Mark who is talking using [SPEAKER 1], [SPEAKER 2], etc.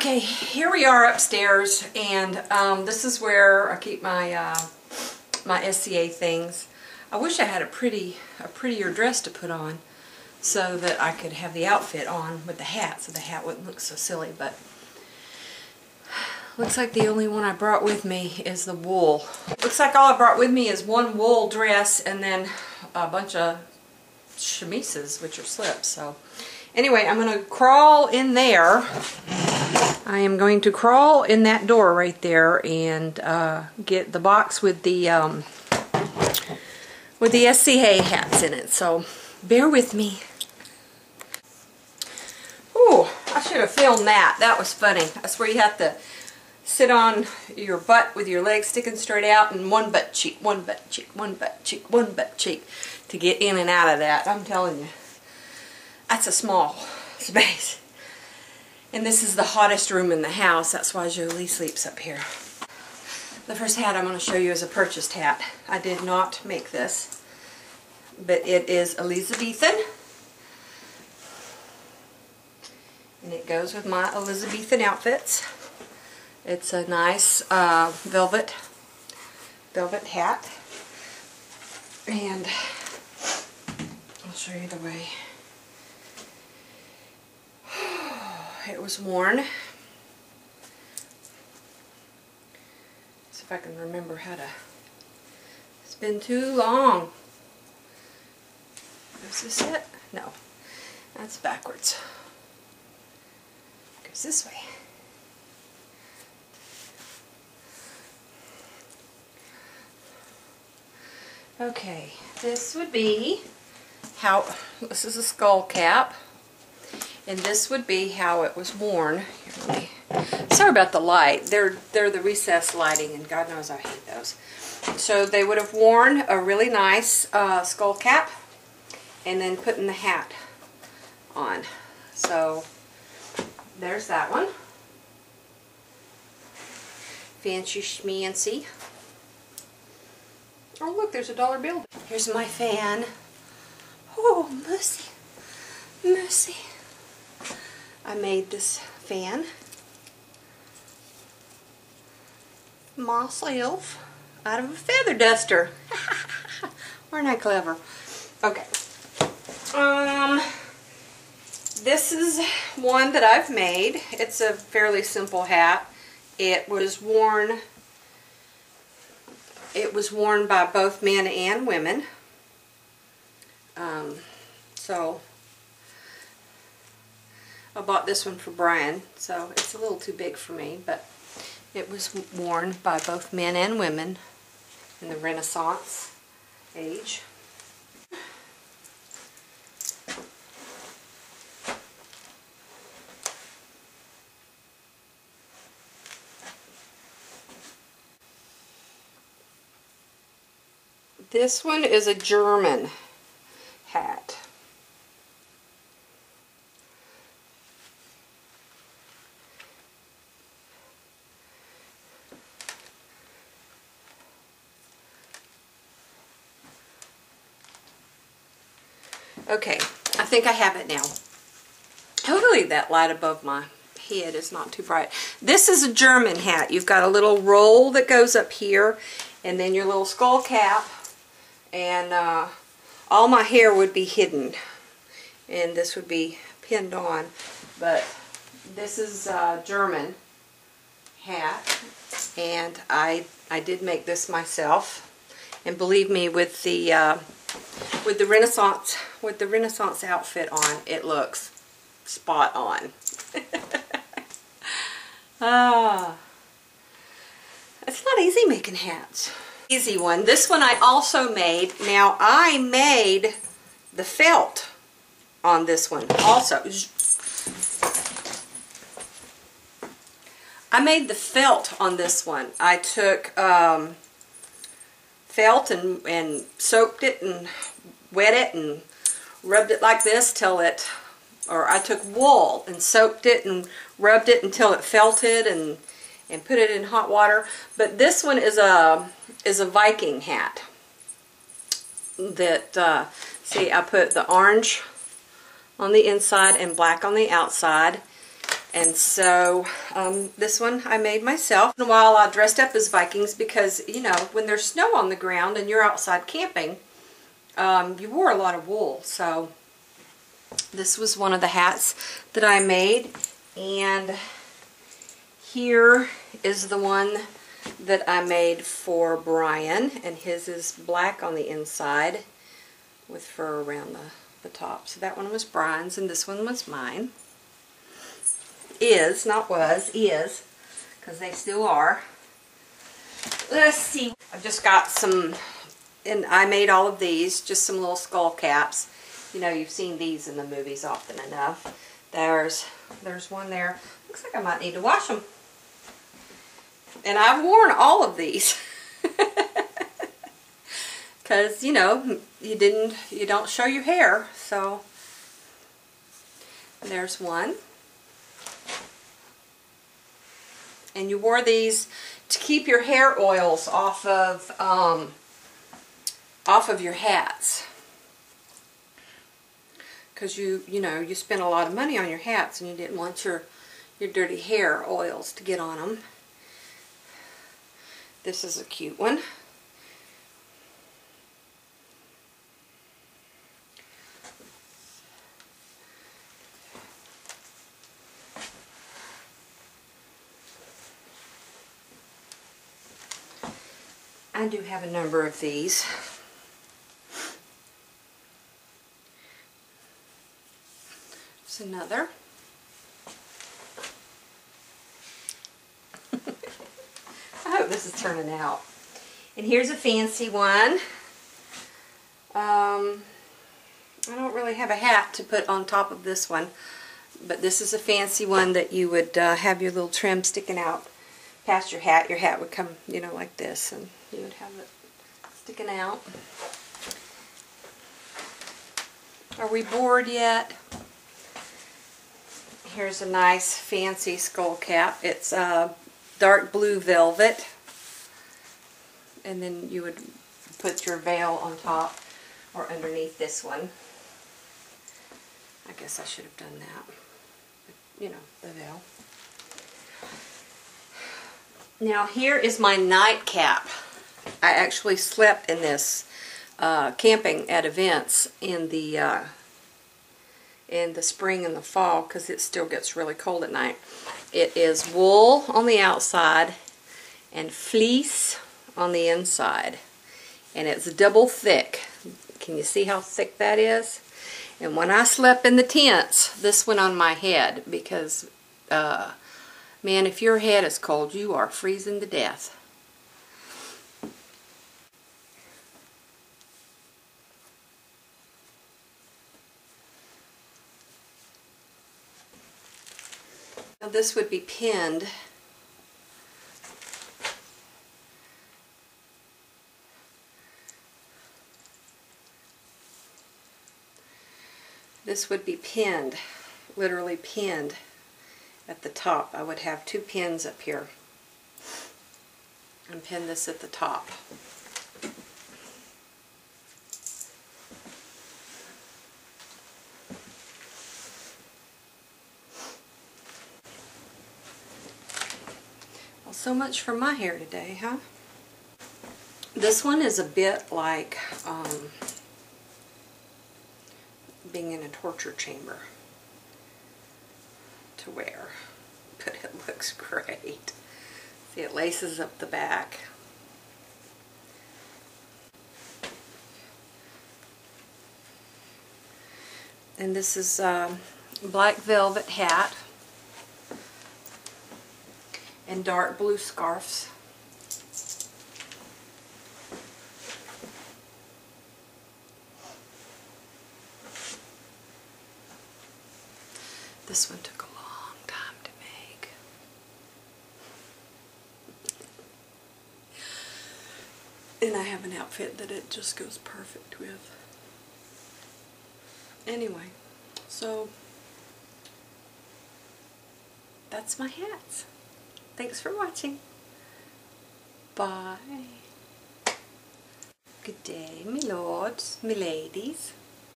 [SPEAKER 1] Okay, here we are upstairs, and this is where I keep my my SCA things. I wish I had a prettier dress to put on so that I could have the outfit on with the hat, so the hat wouldn't look so silly, but looks like the only one I brought with me is the wool. Looks like all I brought with me is one wool dress and then a bunch of chemises, which are slips. So anyway, I'm going to crawl in there. I am going to crawl in that door right there and get the box with the SCA hats in it. So bear with me. Ooh, I should have filmed that. That was funny. That's where you have to sit on your butt with your legs sticking straight out and one butt cheek, one butt cheek, one butt cheek, one butt cheek to get in and out of that. I'm telling you, that's a small space. And this is the hottest room in the house. That's why Jolie sleeps up here. The first hat I'm going to show you is a purchased hat. I did not make this, but it is Elizabethan. And it goes with my Elizabethan outfits. It's a nice velvet hat. And I'll show you the way. It was worn. See if I can remember how to. It's been too long. Is this it? No. That's backwards. Goes this way. Okay, this would be how, this is a skull cap, and this would be how it was worn. Here, sorry about the light. They're the recessed lighting, and God knows I hate those. So they would have worn a really nice skull cap, and then putting the hat on. So there's that one. Fancy schmancy. Oh look, there's a dollar bill. Here's my fan. Oh, mercy. Mercy. I made this fan myself out of a feather duster. Aren't I clever? Okay. This is one that I've made. It's a fairly simple hat. It was worn by both men and women. So I bought this one for Brian, so it's a little too big for me, but it was worn by both men and women in the Renaissance age. This one is a German hat. Okay, I think I have it now. Hopefully that light above my head is not too bright. This is a German hat. You've got a little roll that goes up here, and then your little skull cap. And all my hair would be hidden, and this would be pinned on. But this is a German hat, and I did make this myself. And believe me, with the Renaissance outfit on, it looks spot on. It's not easy making hats. Easy one. This one I also made. Now I made the felt on this one also. I made the felt on this one. I took felt and soaked it and wet it and rubbed it like this till it, or I took wool and soaked it and rubbed it until it felted and put it in hot water. But this one is a Viking hat that see, I put the orange on the inside and black on the outside, And so this one I made myself. And while I dressed up as Vikings because, you know, when there's snow on the ground and you're outside camping, you wore a lot of wool. So this was one of the hats that I made. And here is the one that I made for Brian. And his is black on the inside with fur around the top. So that one was Brian's and this one was mine. Is, not was, is, because they still are. Let's see. I've just got some, and I made all of these, just some little skull caps. You know, you've seen these in the movies often enough. There's one there. Looks like I might need to wash them. And I've worn all of these. Because, you know, you don't show your hair, so there's one. And you wore these to keep your hair oils off of your hats. Because you know, you spent a lot of money on your hats and you didn't want your dirty hair oils to get on them. This is a cute one. I do have a number of these. There's another. I hope this is turning out. And here's a fancy one. I don't really have a hat to put on top of this one, but this is a fancy one that you would have your little trim sticking out past your hat. Your hat would come, you know, like this, and you would have it sticking out. Are we bored yet? Here's a nice fancy skull cap. It's dark blue velvet, and then you would put your veil on top or underneath this one. I guess I should have done that, but, you know, the veil. Now here is my nightcap. I actually slept in this camping at events in the spring and the fall because it still gets really cold at night. It is wool on the outside and fleece on the inside, and it's double thick. Can you see how thick that is? And when I slept in the tents, this went on my head because man, if your head is cold, you are freezing to death. Now this would be pinned. This would be pinned, literally pinned. At the top, I would have two pins up here and pin this at the top. Well, so much for my hair today, huh? This one is a bit like being in a torture chamber to wear, but it looks great. See, it laces up the back. And this is a black velvet hat and dark blue scarves. This one took a long time to make. And I have an outfit that it just goes perfect with. Anyway, so that's my hats. Thanks for watching. Bye. Good day, my lords, my ladies.